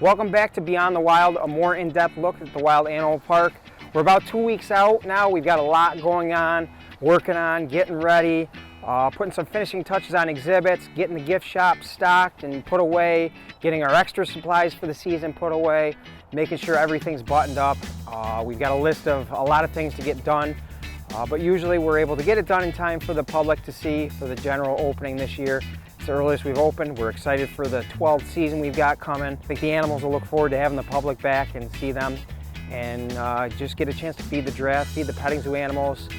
Welcome back to Beyond the Wild, a more in-depth look at the Wild Animal Park. We're about 2 weeks out now. We've got a lot going on, working on, getting ready, putting some finishing touches on exhibits, getting the gift shop stocked and put away, getting our extra supplies for the season put away, making sure everything's buttoned up. We've got a list of a lot of things to get done, but usually we're able to get it done in time for the public to see for the general opening this year. It's the earliest we've opened. We're excited for the 12th season we've got coming. I think the animals will look forward to having the public back and see them and just get a chance to feed the giraffe, feed the petting zoo animals,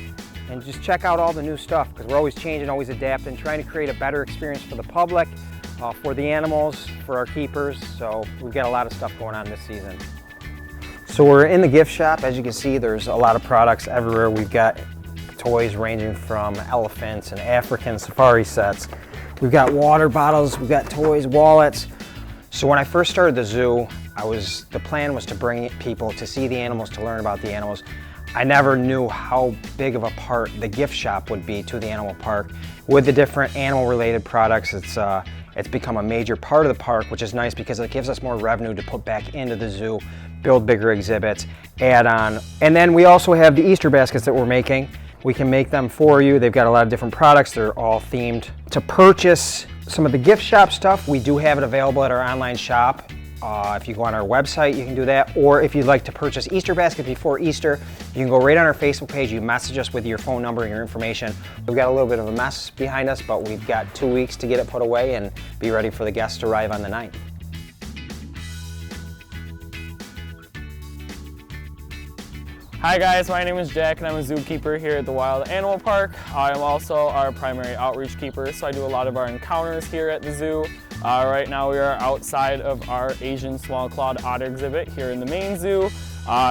and just check out all the new stuff because we're always changing, always adapting, trying to create a better experience for the public, for the animals, for our keepers. So we've got a lot of stuff going on this season. So we're in the gift shop. As you can see, there's a lot of products everywhere. We've got toys ranging from elephants and African safari sets. We've got water bottles, we've got toys, wallets. So when I first started the zoo, the plan was to bring people to see the animals, to learn about the animals. I never knew how big of a part the gift shop would be to the animal park. With the different animal related products, it's become a major part of the park, which is nice because it gives us more revenue to put back into the zoo, build bigger exhibits, add on. And then we also have the Easter baskets that we're making. We can make them for you. They've got a lot of different products. They're all themed. To purchase some of the gift shop stuff, we do have it available at our online shop. If you go on our website, you can do that. Or if you'd like to purchase Easter baskets before Easter, you can go right on our Facebook page. You message us with your phone number and your information. We've got a little bit of a mess behind us, but we've got 2 weeks to get it put away and be ready for the guests to arrive on the 9th. Hi guys, my name is Jack and I'm a zookeeper here at the Wild Animal Park. I am also our primary outreach keeper, so I do a lot of our encounters here at the zoo. Right now we are outside of our Asian small-clawed otter exhibit here in the main zoo.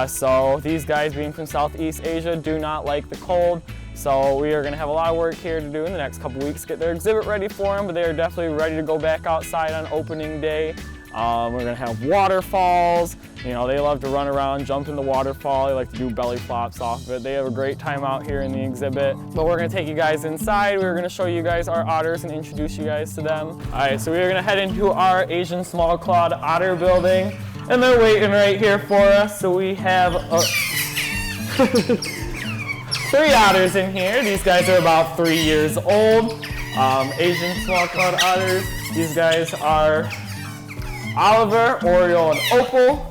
So these guys, being from Southeast Asia, do not like the cold. So we are going to have a lot of work here to do in the next couple weeks to get their exhibit ready for them, but they are definitely ready to go back outside on opening day. We're going to have waterfalls. You know, they love to run around, jump in the waterfall. They like to do belly flops off of it. They have a great time out here in the exhibit. But we're going to take you guys inside. We're going to show you guys our otters and introduce you guys to them. All right, so we're going to head into our Asian small-clawed otter building. And they're waiting right here for us. So we have 3 otters in here. These guys are about 3 years old. Asian small-clawed otters. These guys are Oliver, Oriole, and Opal.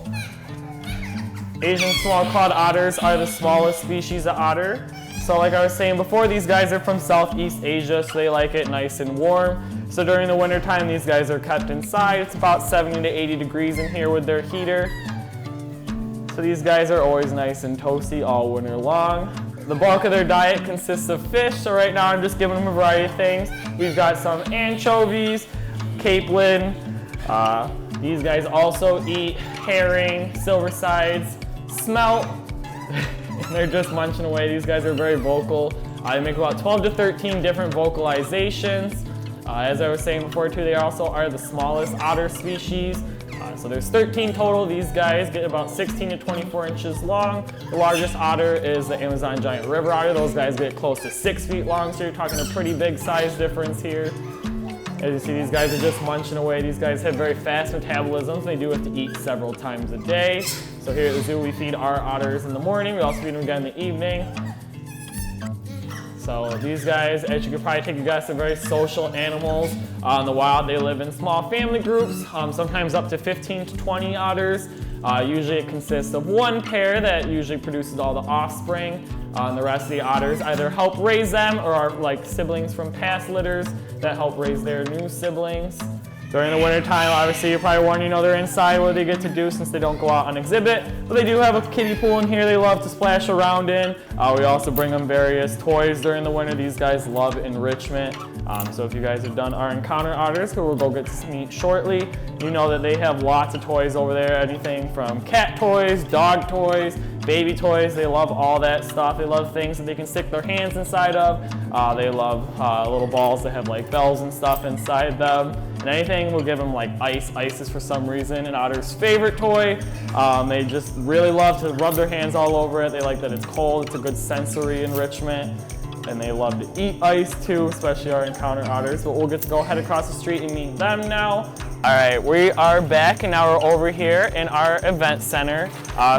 Asian small-clawed otters are the smallest species of otter. So like I was saying before, these guys are from Southeast Asia, so they like it nice and warm. So during the winter time, these guys are kept inside. It's about 70 to 80 degrees in here with their heater. So these guys are always nice and toasty all winter long. The bulk of their diet consists of fish, so right now I'm just giving them a variety of things. We've got some anchovies, capelin. These guys also eat herring, silver sides, smelt, and they're just munching away. These guys are very vocal. They make about 12 to 13 different vocalizations. As I was saying before too, they also are the smallest otter species. So there's 13 total. These guys get about 16 to 24 inches long. The largest otter is the Amazon giant river otter. Those guys get close to 6 feet long, so you're talking a pretty big size difference here. As you see, these guys are just munching away. These guys have very fast metabolisms. They do have to eat several times a day. So here at the zoo, we feed our otters in the morning. We also feed them again in the evening. So these guys, as you could probably take a guess, are very social animals. In the wild, they live in small family groups, sometimes up to 15 to 20 otters. Usually it consists of one pair that usually produces all the offspring. And the rest of the otters either help raise them or are like siblings from past litters that help raise their new siblings. During the winter time, obviously you're probably wondering, they're inside, what do they get to do since they don't go out on exhibit? But they do have a kiddie pool in here they love to splash around in. We also bring them various toys during the winter. These guys love enrichment. So if you guys have done our Encounter otters, who we'll go get to meet shortly, you know that they have lots of toys over there. Anything from cat toys, dog toys, baby toys. They love all that stuff. They love things that they can stick their hands inside of. They love little balls that have like bells and stuff inside them. And anything, we'll give them like ice. Ice is for some reason an otter's favorite toy. They just really love to rub their hands all over it. They like that it's cold. It's a good sensory enrichment. and they love to eat ice too, especially our encounter otters. But we'll get to go head across the street and meet them now. All right, we are back and now we're over here in our event center.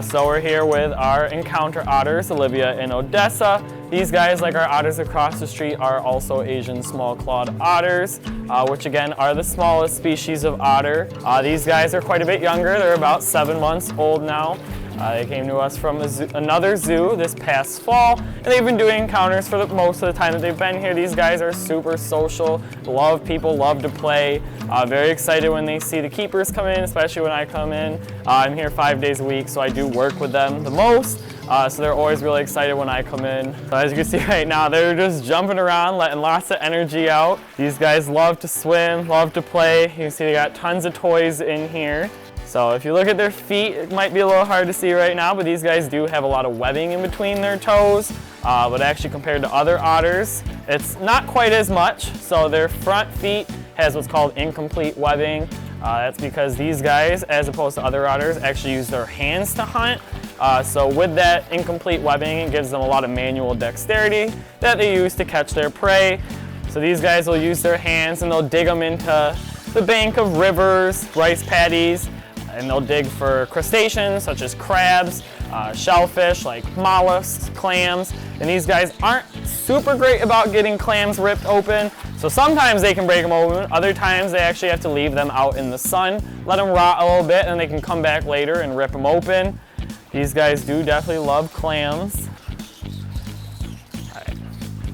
So we're here with our encounter otters, Olivia and Odessa. These guys, like our otters across the street, are also Asian small-clawed otters, which again are the smallest species of otter. These guys are quite a bit younger. They're about 7 months old now. They came to us from another zoo this past fall, and they've been doing encounters for most of the time that they've been here. These guys are super social, love people, love to play. Very excited when they see the keepers come in, especially when I come in. I'm here 5 days a week, so I do work with them the most. So they're always really excited when I come in. So as you can see right now, they're just jumping around, letting lots of energy out. These guys love to swim, love to play. You can see they got tons of toys in here. So if you look at their feet, it might be a little hard to see right now, but these guys do have a lot of webbing in between their toes. But actually compared to other otters, it's not quite as much. So their front feet has what's called incomplete webbing. That's because these guys, as opposed to other otters, actually use their hands to hunt. So with that incomplete webbing, it gives them a lot of manual dexterity that they use to catch their prey. So these guys will use their hands and they'll dig them into the bank of rivers, rice paddies, and they'll dig for crustaceans such as crabs, shellfish like mollusks, clams, and these guys aren't super great about getting clams ripped open. So sometimes they can break them open, other times they actually have to leave them out in the sun, let them rot a little bit, and they can come back later and rip them open. These guys do definitely love clams.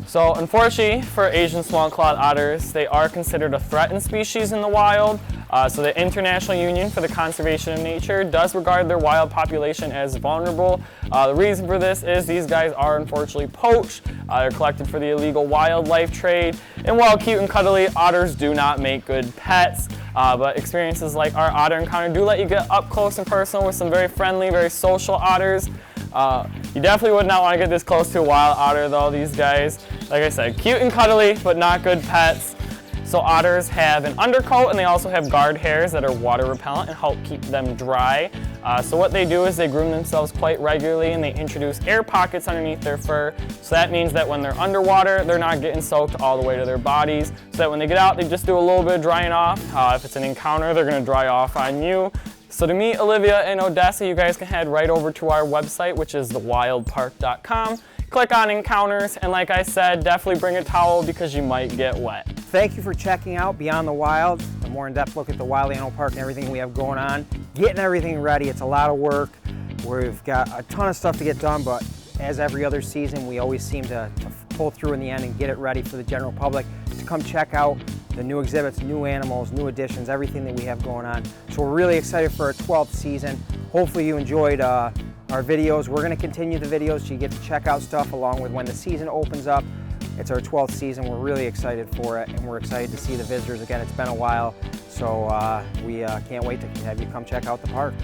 So unfortunately for Asian small-clawed otters, they are considered a threatened species in the wild. So the International Union for the Conservation of Nature does regard their wild population as vulnerable. The reason for this is these guys are unfortunately poached. They're collected for the illegal wildlife trade. And while cute and cuddly, otters do not make good pets. But experiences like our Otter Encounter do let you get up close and personal with some very friendly, very social otters. You definitely would not want to get this close to a wild otter though. These guys, like I said, cute and cuddly, but not good pets. So otters have an undercoat and they also have guard hairs that are water repellent and help keep them dry. So what they do is they groom themselves quite regularly and they introduce air pockets underneath their fur. So that means that when they're underwater, they're not getting soaked all the way to their bodies. So that when they get out, they just do a little bit of drying off. If it's an encounter, they're gonna dry off on you. So to meet Olivia and Odessa, you guys can head right over to our website, which is thewildpark.com. Click on encounters, and like I said, definitely bring a towel because you might get wet. Thank you for checking out Beyond the Wild, a more in-depth look at the Wild Animal Park and everything we have going on. Getting everything ready, it's a lot of work. We've got a ton of stuff to get done, but as every other season, we always seem to pull through in the end and get it ready for the general public to come check out the new exhibits, new animals, new additions, everything that we have going on. So we're really excited for our 12th season. Hopefully you enjoyed our videos. We're going to continue the videos so you get to check out stuff along with when the season opens up. It's our 12th season. We're really excited for it, and we're excited to see the visitors again. It's been a while, so we can't wait to have you come check out the park.